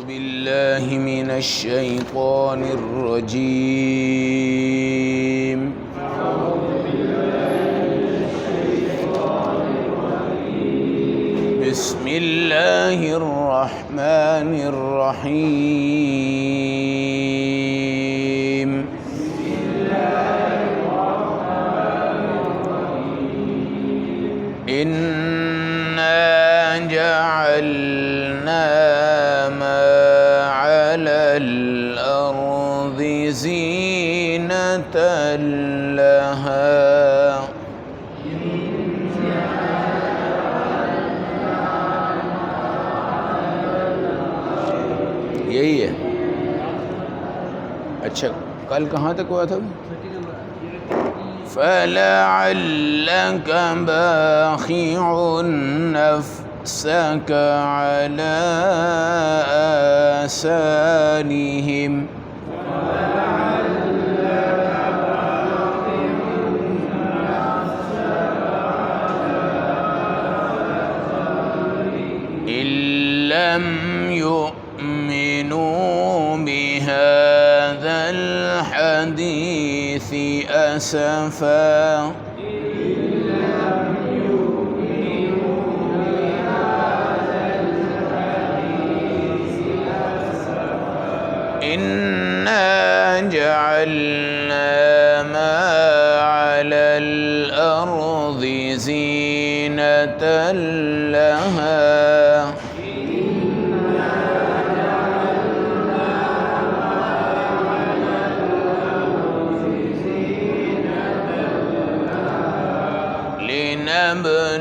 بالله من الشيطان الرجيم بسم الله الرحمن الرحيم إنا جعلنا ما على الأرض زينة لها یہی ہے. اچھا کل کہاں تک ہوا تھا؟ فَلَعَلَّكَ بَاخِعٌ نَفْسَكَ عَلَىٰ آثَارِهِمْ إِن لَّمْ يُؤْمِنُوا بِهَٰذَا الْحَدِيثِ أَسَفًا إِنَّا جَعَلْنَا مَا عَلَى الْأَرْضِ زِينَةً لَهَا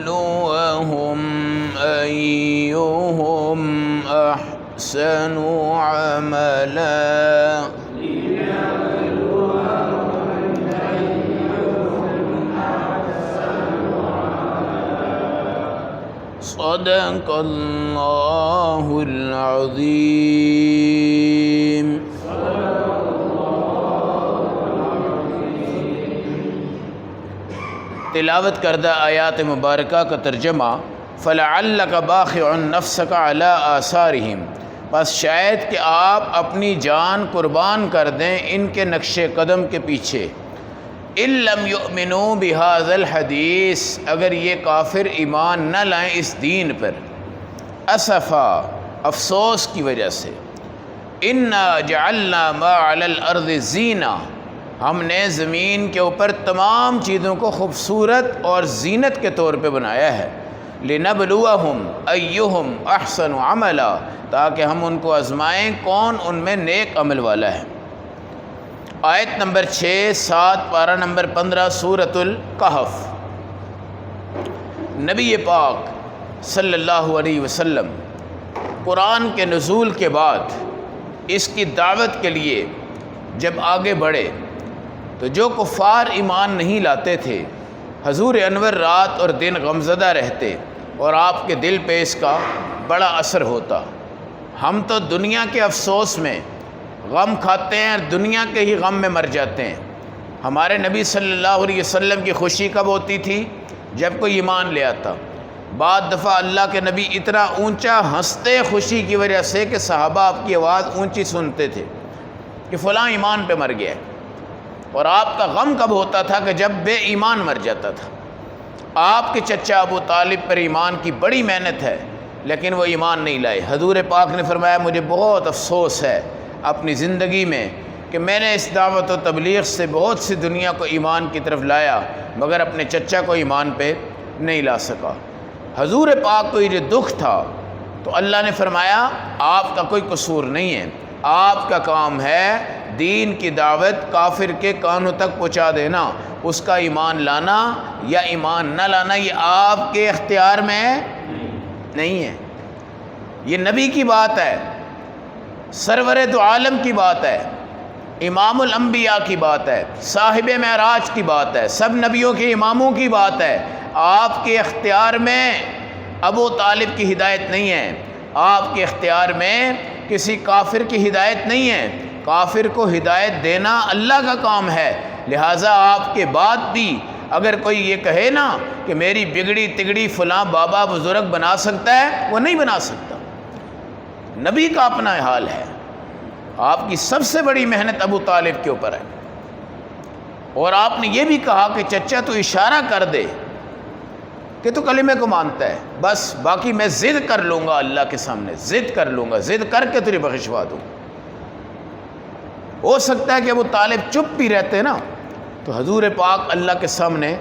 لنبلوهم أيهم أحسن عملا صدق الله العظيم. تلاوت کردہ آیات مبارکہ کا ترجمہ فَلَعَلَّكَ بَاخِعٌ نَفْسَكَ عَلَىٰ آثَارِهِمْ، بس شاید کہ آپ اپنی جان قربان کر دیں ان کے نقش قدم کے پیچھے. إِن لَّمْ يُؤْمِنُوا بِهَٰذَا الْحَدِيثِ، اگر یہ کافر ایمان نہ لائیں اس دین پر. اسفا، افسوس کی وجہ سے. إِنَّا جَعَلْنَا مَا عَلَى الْأَرْضِ زِينَةً، ہم نے زمین کے اوپر تمام چیزوں کو خوبصورت اور زینت کے طور پہ بنایا ہے. لِنَبْلُوَهُمْ أَيُّهُمْ أَحْسَنُ عَمَلًا، تاکہ ہم ان کو آزمائیں کون ان میں نیک عمل والا ہے. آیت نمبر 6، 7، پارہ نمبر 15 سورۃ الکہف. نبی پاک صلی اللہ علیہ وسلم قرآن کے نزول کے بعد اس کی دعوت کے لیے جب آگے بڑھے تو جو کفار ایمان نہیں لاتے تھے، حضور انور رات اور دن غمزدہ رہتے اور آپ کے دل پہ اس کا بڑا اثر ہوتا. ہم تو دنیا کے افسوس میں غم کھاتے ہیں اور دنیا کے ہی غم میں مر جاتے ہیں. ہمارے نبی صلی اللہ علیہ وسلم کی خوشی کب ہوتی تھی؟ جب کوئی ایمان لے آتا. بعد دفعہ اللہ کے نبی اتنا اونچا ہنستے خوشی کی وجہ سے کہ صحابہ آپ کی آواز اونچی سنتے تھے کہ فلاں ایمان پہ مر گیا ہے. اور آپ کا غم کب ہوتا تھا؟ کہ جب بے ایمان مر جاتا تھا. آپ کے چچا ابو طالب پر ایمان کی بڑی محنت ہے لیکن وہ ایمان نہیں لائے. حضور پاک نے فرمایا مجھے بہت افسوس ہے اپنی زندگی میں کہ میں نے اس دعوت و تبلیغ سے بہت سی دنیا کو ایمان کی طرف لایا مگر اپنے چچا کو ایمان پہ نہیں لا سکا. حضور پاک کو یہ جو دکھ تھا تو اللہ نے فرمایا آپ کا کوئی قصور نہیں ہے، آپ کا کام ہے دین کی دعوت کافر کے کانوں تک پہنچا دینا. اس کا ایمان لانا یا ایمان نہ لانا یہ آپ کے اختیار میں نہیں ہے. یہ نبی کی بات ہے، سرور دو عالم کی بات ہے، امام الانبیاء کی بات ہے، صاحب معراج کی بات ہے، سب نبیوں کے اماموں کی بات ہے. آپ کے اختیار میں ابو طالب کی ہدایت نہیں ہے، آپ کے اختیار میں کسی کافر کی ہدایت نہیں ہے. کافر کو ہدایت دینا اللہ کا کام ہے. لہٰذا آپ کے بعد بھی اگر کوئی یہ کہے نا کہ میری بگڑی تگڑی فلاں بابا بزرگ بنا سکتا ہے، وہ نہیں بنا سکتا. نبی کا اپنا حال ہے، آپ کی سب سے بڑی محنت ابو طالب کے اوپر ہے، اور آپ نے یہ بھی کہا کہ چچا تو اشارہ کر دے کہ تو کلمے کو مانتا ہے، بس باقی میں ضد کر لوں گا اللہ کے سامنے، ضد کر لوں گا، ضد کر کے تجھے بخشوا دوں۔ ہو سکتا ہے کہ ابو طالب چپ بھی رہتے نا تو حضور پاک اللہ کے سامنے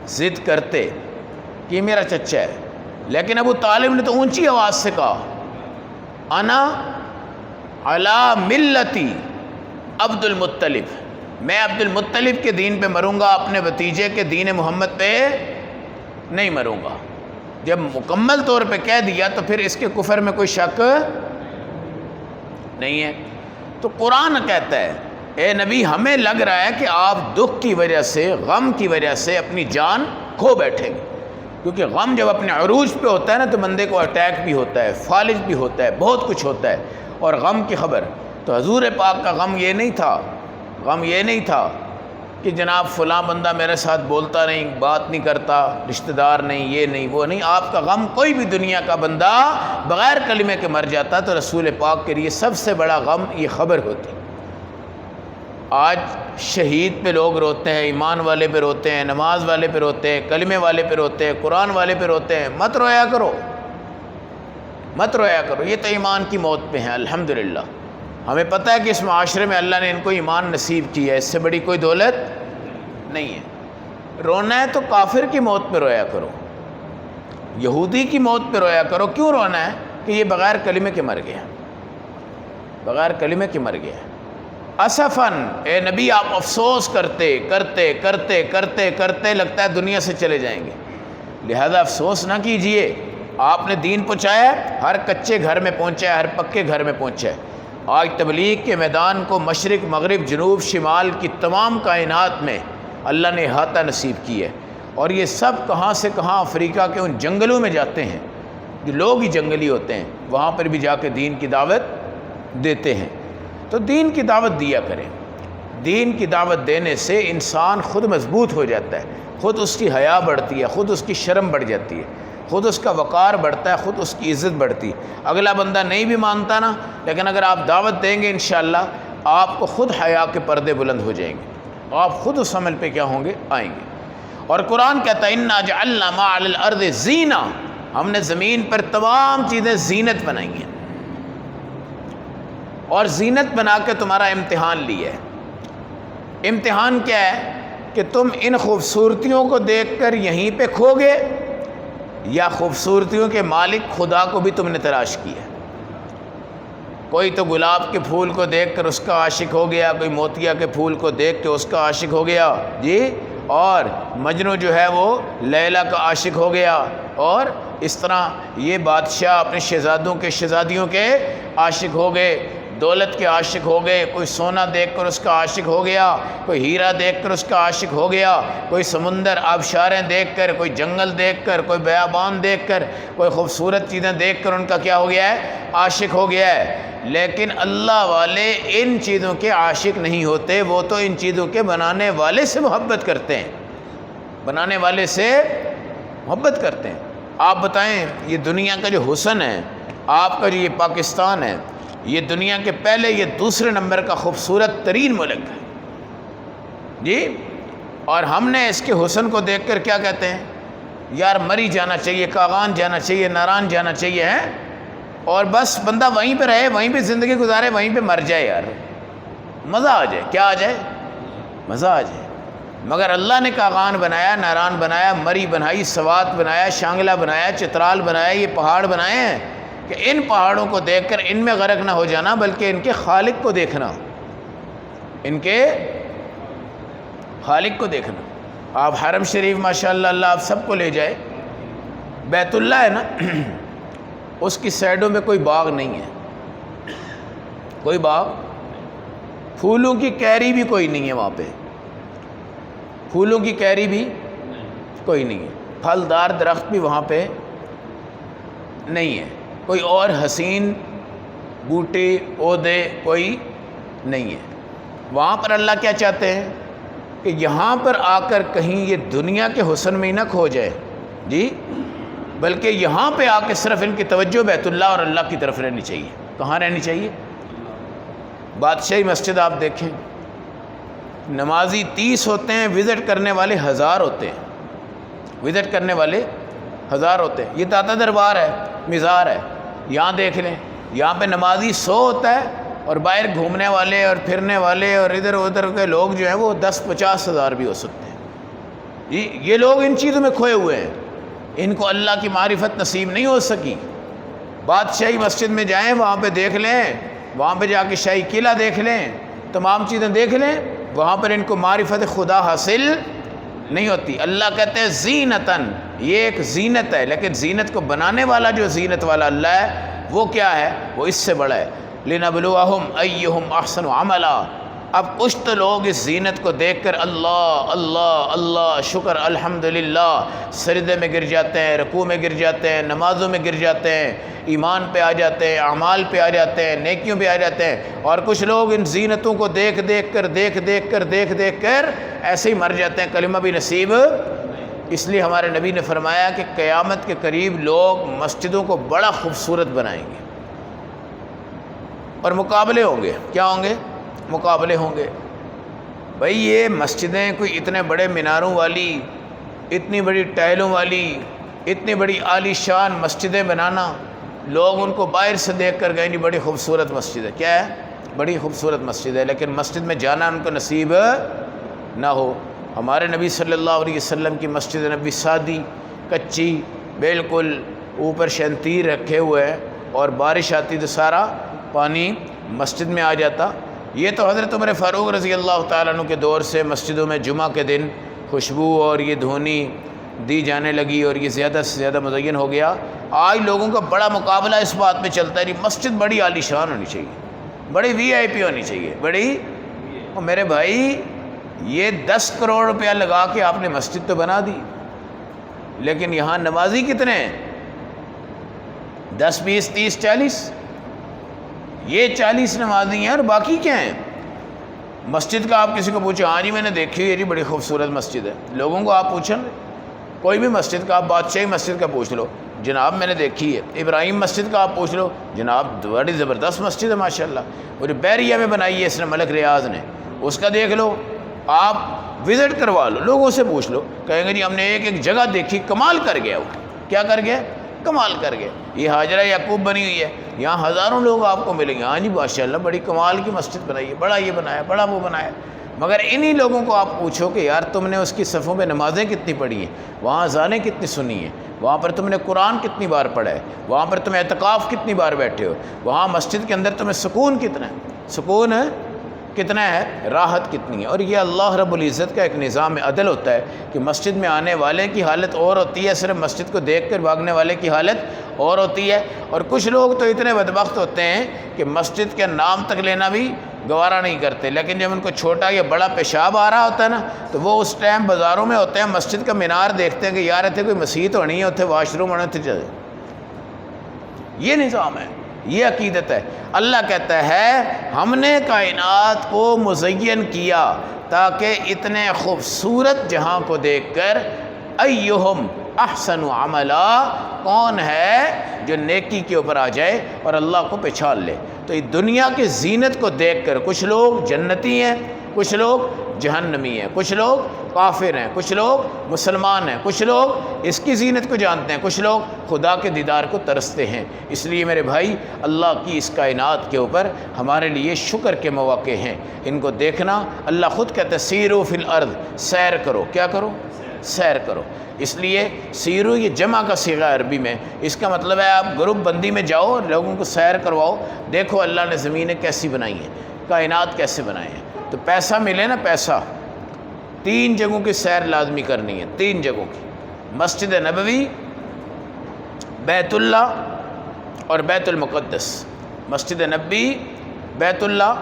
ضد کرتے کہ یہ میرا چچا ہے، لیکن ابو طالب نے تو اونچی آواز سے کہا انا علی ملتی عبد المطلب، میں عبد المطلب کے دین پہ مروں گا، اپنے بھتیجے کے دین محمد پہ نہیں مروں گا۔ جب مکمل طور پہ کہہ دیا تو پھر اس کے کفر میں کوئی شک نہیں ہے۔ تو قرآن کہتا ہے اے نبی ہمیں لگ رہا ہے کہ آپ دکھ کی وجہ سے، غم کی وجہ سے اپنی جان کھو بیٹھیں گے، کیونکہ غم جب اپنے عروج پہ ہوتا ہے نا تو بندے کو اٹیک بھی ہوتا ہے، فالج بھی ہوتا ہے، بہت کچھ ہوتا ہے، اور غم کی خبر تو حضور پاک کا غم یہ نہیں تھا، غم یہ نہیں تھا کہ جناب فلاں بندہ میرے ساتھ بولتا نہیں، بات نہیں کرتا، رشتہ دار نہیں، یہ نہیں وہ نہیں۔ آپ کا غم کوئی بھی دنیا کا بندہ بغیر کلمے کے مر جاتا تو رسول پاک کے لیے سب سے بڑا غم یہ خبر ہوتی۔ آج شہید پہ لوگ روتے ہیں، ایمان والے پہ روتے ہیں، نماز والے پہ روتے ہیں، کلمے والے پہ روتے ہیں، قرآن والے پہ روتے ہیں۔ مت رویا کرو، مت رویا کرو، یہ تو ایمان کی موت پہ ہیں الحمدللہ۔ ہمیں پتہ ہے کہ اس معاشرے میں اللہ نے ان کو ایمان نصیب کی ہے، اس سے بڑی کوئی دولت نہیں ہے۔ رونا ہے تو کافر کی موت پہ رویا کرو، یہودی کی موت پہ رویا کرو۔ کیوں رونا ہے؟ کہ یہ بغیر کلمے کے مر گیا، بغیر کلمے کے مر گیا۔ اسفاً اے نبی آپ افسوس کرتے کرتے کرتے کرتے کرتے لگتا ہے دنیا سے چلے جائیں گے، لہذا افسوس نہ کیجئے۔ آپ نے دین پہنچایا، ہر کچے گھر میں پہنچا ہے، ہر پکے گھر میں پہنچا ہے۔ آج تبلیغ کے میدان کو مشرق مغرب جنوب شمال کی تمام کائنات میں اللہ نے احاطہ نصیب کی ہے، اور یہ سب کہاں سے کہاں افریقہ کے ان جنگلوں میں جاتے ہیں، جو لوگ ہی جنگلی ہوتے ہیں، وہاں پر بھی جا کے دین کی دعوت دیتے ہیں۔ تو دین کی دعوت دیا کریں، دین کی دعوت دینے سے انسان خود مضبوط ہو جاتا ہے، خود اس کی حیا بڑھتی ہے، خود اس کی شرم بڑھ جاتی ہے، خود اس کا وقار بڑھتا ہے، خود اس کی عزت بڑھتی ہے۔ اگلا بندہ نہیں بھی مانتا نا، لیکن اگر آپ دعوت دیں گے انشاءاللہ آپ کو خود حیا کے پردے بلند ہو جائیں گے، آپ خود اس عمل پہ کیا ہوں گے؟ آئیں گے۔ اور قرآن کہتا ہے اِنَّا جَعَلْنَا مَا عَلَى الْأَرْضِ زِینَةً، ہم نے زمین پر تمام چیزیں زینت بنائی ہیں، اور زینت بنا کے تمہارا امتحان لیا ہے۔ امتحان کیا ہے؟ کہ تم ان خوبصورتیوں کو دیکھ کر یہیں پہ کھو گے، یا خوبصورتیوں کے مالک خدا کو بھی تم نے تلاش کیا۔ کوئی تو گلاب کے پھول کو دیکھ کر اس کا عاشق ہو گیا، کوئی موتیا کے پھول کو دیکھ کے اس کا عاشق ہو گیا جی، اور مجنو جو ہے وہ لیلا کا عاشق ہو گیا، اور اس طرح یہ بادشاہ اپنے شہزادوں کے شہزادیوں کے عاشق ہو گئے، دولت کے عاشق ہو گئے، کوئی سونا دیکھ کر اس کا عاشق ہو گیا، کوئی ہیرا دیکھ کر اس کا عاشق ہو گیا، کوئی سمندر آبشاریں دیکھ کر، کوئی جنگل دیکھ کر، کوئی بیابان دیکھ کر، کوئی خوبصورت چیزیں دیکھ کر ان کا کیا ہو گیا ہے؟ عاشق ہو گیا ہے۔ لیکن اللہ والے ان چیزوں کے عاشق نہیں ہوتے، وہ تو ان چیزوں کے بنانے والے سے محبت کرتے ہیں، بنانے والے سے محبت کرتے ہیں۔ آپ بتائیں یہ دنیا کا جو حسن ہے، آپ کا جو یہ پاکستان ہے، یہ دنیا کے پہلے یہ دوسرے نمبر کا خوبصورت ترین ملک ہے جی، اور ہم نے اس کے حسن کو دیکھ کر کیا کہتے ہیں؟ یار مری جانا چاہیے، کاغان جانا چاہیے، ناران جانا چاہیے ہے، اور بس بندہ وہیں پہ رہے، وہیں پہ زندگی گزارے، وہیں پہ مر جائے، یار مزہ آ جائے۔ کیا آ جائے؟ مزہ آ جائے۔ مگر اللہ نے کاغان بنایا، ناران بنایا، مری بنائی، سوات بنایا، شانگلہ بنایا، چترال بنایا، یہ پہاڑ بنائے ہیں کہ ان پہاڑوں کو دیکھ کر ان میں غرق نہ ہو جانا، بلکہ ان کے خالق کو دیکھنا، ان کے خالق کو دیکھنا۔ آپ حرم شریف ماشاءاللہ اللہ آپ سب کو لے جائے، بیت اللہ ہے نا، اس کی سائڈوں میں کوئی باغ نہیں ہے، کوئی باغ، پھولوں کی کیری بھی کوئی نہیں ہے وہاں پہ، پھولوں کی کیری بھی کوئی نہیں ہے، پھلدار درخت بھی وہاں پہ نہیں ہے، کوئی اور حسین بوٹے پودے کوئی نہیں ہے۔ وہاں پر اللہ کیا چاہتے ہیں کہ یہاں پر آ کر کہیں یہ دنیا کے حسن میں نہ کھو جائے جی، بلکہ یہاں پہ آ کے صرف ان کی توجہ بیت اللہ اور اللہ کی طرف رہنی چاہیے۔ کہاں رہنی چاہیے؟ بادشاہی مسجد آپ دیکھیں، نمازی 30 ہوتے ہیں، وزٹ کرنے والے 1000 ہوتے ہیں، وزٹ کرنے والے 1000 ہوتے ہیں۔ یہ داتا دربار ہے، مزار ہے، یہاں دیکھ لیں، یہاں پہ نمازی 100 ہوتا ہے اور باہر گھومنے والے اور پھرنے والے اور ادھر ادھر کے لوگ جو ہیں وہ 10-50 ہزار بھی ہو سکتے ہیں۔ یہ لوگ ان چیزوں میں کھوئے ہوئے ہیں، ان کو اللہ کی معرفت نصیب نہیں ہو سکی۔ بادشاہی مسجد میں جائیں، وہاں پہ دیکھ لیں، وہاں پہ جا کے شاہی قلعہ دیکھ لیں، تمام چیزیں دیکھ لیں، وہاں پر ان کو معرفت خدا حاصل نہیں ہوتی۔ اللہ کہتے ہیں زینتاً، یہ ایک زینت ہے، لیکن زینت کو بنانے والا جو زینت والا اللہ ہے وہ کیا ہے؟ وہ اس سے بڑا ہے۔ لِنَبْلُوَهُمْ أَيُّهُمْ أَحْسَنُ عَمَلًا۔ اب کچھ تو لوگ اس زینت کو دیکھ کر اللہ اللہ اللہ شکر الحمدللہ سجدے میں گر جاتے ہیں، رکوع میں گر جاتے ہیں، نمازوں میں گر جاتے ہیں، ایمان پہ آ جاتے ہیں، اعمال پہ آ جاتے ہیں، نیکیوں پہ آ جاتے ہیں، اور کچھ لوگ ان زینتوں کو دیکھ کر ایسے ہی مر جاتے ہیں، کلمہ بھی نصیب۔ اس لیے ہمارے نبی نے فرمایا کہ قیامت کے قریب لوگ مسجدوں کو بڑا خوبصورت بنائیں گے اور مقابلے ہوں گے۔ کیا ہوں گے؟ مقابلے ہوں گے۔ بھئی یہ مسجدیں کوئی اتنے بڑے میناروں والی، اتنی بڑی ٹائلوں والی، اتنی بڑی عالی شان مسجدیں بنانا، لوگ ان کو باہر سے دیکھ کر گئے نہیں، بڑی خوبصورت مسجد ہے۔ کیا ہے؟ بڑی خوبصورت مسجد ہے، لیکن مسجد میں جانا ان کو نصیب نہ ہو۔ ہمارے نبی صلی اللہ علیہ وسلم کی مسجد نبی سادی، کچی، بالکل اوپر شنتیر رکھے ہوئے ہیں، اور بارش آتی تو سارا پانی مسجد میں آ جاتا۔ یہ تو حضرت عمر فاروق رضی اللہ تعالیٰ عنہ کے دور سے مسجدوں میں جمعہ کے دن خوشبو اور یہ دھونی دی جانے لگی اور یہ زیادہ سے زیادہ مزین ہو گیا۔ آج لوگوں کا بڑا مقابلہ اس بات پہ چلتا ہے کہ مسجد بڑی عالی شان ہونی چاہیے، بڑی VIP ہونی چاہیے، بڑی۔ اور میرے بھائی یہ 10 کروڑ روپیہ لگا کے آپ نے مسجد تو بنا دی، لیکن یہاں نمازی کتنے ہیں؟ 10 20 30 40، یہ 40 نمازی ہیں اور باقی کیا ہیں؟ مسجد کا آپ کسی کو پوچھیں، ہاں جی میں نے دیکھی ہے، یہ بڑی خوبصورت مسجد ہے۔ لوگوں کو آپ پوچھیں، کوئی بھی مسجد کا، آپ بادشاہی مسجد کا پوچھ لو، جناب میں نے دیکھی ہے۔ ابراہیم مسجد کا آپ پوچھ لو، جناب بڑی زبردست مسجد ہے ماشاءاللہ، وہ جو بیریہ میں بنائی ہے اس نے ملک ریاض نے، اس کا دیکھ لو، آپ وزٹ کروا لو، لوگوں سے پوچھ لو، کہیں گے جی ہم نے ایک جگہ دیکھی، کمال کر گیا وہ۔ کیا کر گیا؟ کمال کر گئے۔ یہ حاجرہ یعقوب بنی ہوئی ہے، یہاں ہزاروں لوگ آپ کو ملیں گے، ہاں جی ماشاءاللہ بڑی کمال کی مسجد بنائی ہے، بڑا یہ بنایا، بڑا وہ بنایا۔ مگر انہی لوگوں کو آپ پوچھو کہ یار تم نے اس کی صفوں میں نمازیں کتنی پڑھی ہیں، وہاں اذانیں کتنی سنی ہیں، وہاں پر تم نے قرآن کتنی بار پڑھا ہے، وہاں پر تم اعتکاف کتنی بار بیٹھے ہو، وہاں مسجد کے اندر تمہیں سکون کتنا ہے، سکون کتنا ہے، راحت کتنی ہے۔ اور یہ اللہ رب العزت کا ایک نظام عدل ہوتا ہے کہ مسجد میں آنے والے کی حالت اور ہوتی ہے، صرف مسجد کو دیکھ کر بھاگنے والے کی حالت اور ہوتی ہے۔ اور کچھ لوگ تو اتنے بدبخت ہوتے ہیں کہ مسجد کے نام تک لینا بھی گوارا نہیں کرتے، لیکن جب ان کو چھوٹا یا بڑا پیشاب آ رہا ہوتا ہے نا تو وہ اس ٹائم بازاروں میں ہوتے ہیں، مسجد کا مینار دیکھتے ہیں کہ یار اتنے کوئی مسجد ہونی ہے، اتنے واش روم ہونے تھے۔ یہ نظام ہے، یہ عقیدت ہے۔ اللہ کہتا ہے ہم نے کائنات کو مزین کیا تاکہ اتنے خوبصورت جہاں کو دیکھ کر ایہم احسن عملا، کون ہے جو نیکی کے اوپر آ جائے اور اللہ کو پہچان لے۔ تو یہ دنیا کی زینت کو دیکھ کر کچھ لوگ جنتی ہیں، کچھ لوگ جہنمی ہیں، کچھ لوگ کافر ہیں، کچھ لوگ مسلمان ہیں، کچھ لوگ اس کی زینت کو جانتے ہیں، کچھ لوگ خدا کے دیدار کو ترستے ہیں۔ اس لیے میرے بھائی اللہ کی اس کائنات کے اوپر ہمارے لیے شکر کے مواقع ہیں، ان کو دیکھنا۔ اللہ خود کہتا ہے سیرو فی الارض، سیر کرو۔ کیا کرو؟ سیر کرو۔ اس لیے سیرو یہ جمع کا صیغہ عربی میں، اس کا مطلب ہے آپ گروپ بندی میں جاؤ، لوگوں کو سیر کرواؤ، دیکھو اللہ نے زمینیں کیسی بنائی ہیں، کائنات کیسے بنائے ہیں۔ تو پیسہ ملے نا، پیسہ 3 جگہوں کی سیر لازمی کرنی ہے، 3 جگہوں کی، مسجد نبوی، بیت اللہ اور بیت المقدس۔ مسجد نبوی، بیت اللہ،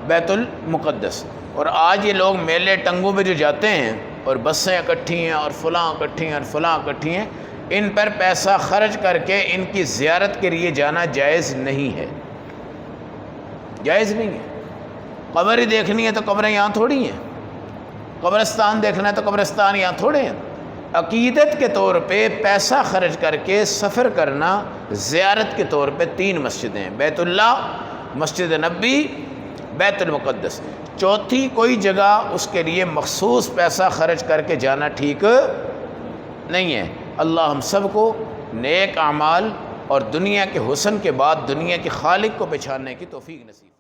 بیت المقدس۔ اور آج یہ لوگ میلے ٹنگوں پہ جو جاتے ہیں اور بسیں اکٹھی ہیں اور فلاں اکٹھی ہیں اور فلاں اکٹھی ہیں، ان پر پیسہ خرچ کر کے ان کی زیارت کے لیے جانا جائز نہیں ہے، جائز نہیں ہے۔ قبر ہی دیکھنی ہے تو قبریں یہاں تھوڑی ہیں، قبرستان دیکھنا ہے تو قبرستان یہاں تھوڑے ہیں۔ عقیدت کے طور پہ پیسہ خرچ کر کے سفر کرنا زیارت کے طور پہ 3 مسجدیں، بیت اللہ، مسجد نبوی، بیت المقدس، چوتھی کوئی جگہ اس کے لیے مخصوص پیسہ خرچ کر کے جانا ٹھیک نہیں ہے۔ اللہ ہم سب کو نیک اعمال اور دنیا کے حسن کے بعد دنیا کے خالق کو پہچاننے کی توفیق نصیب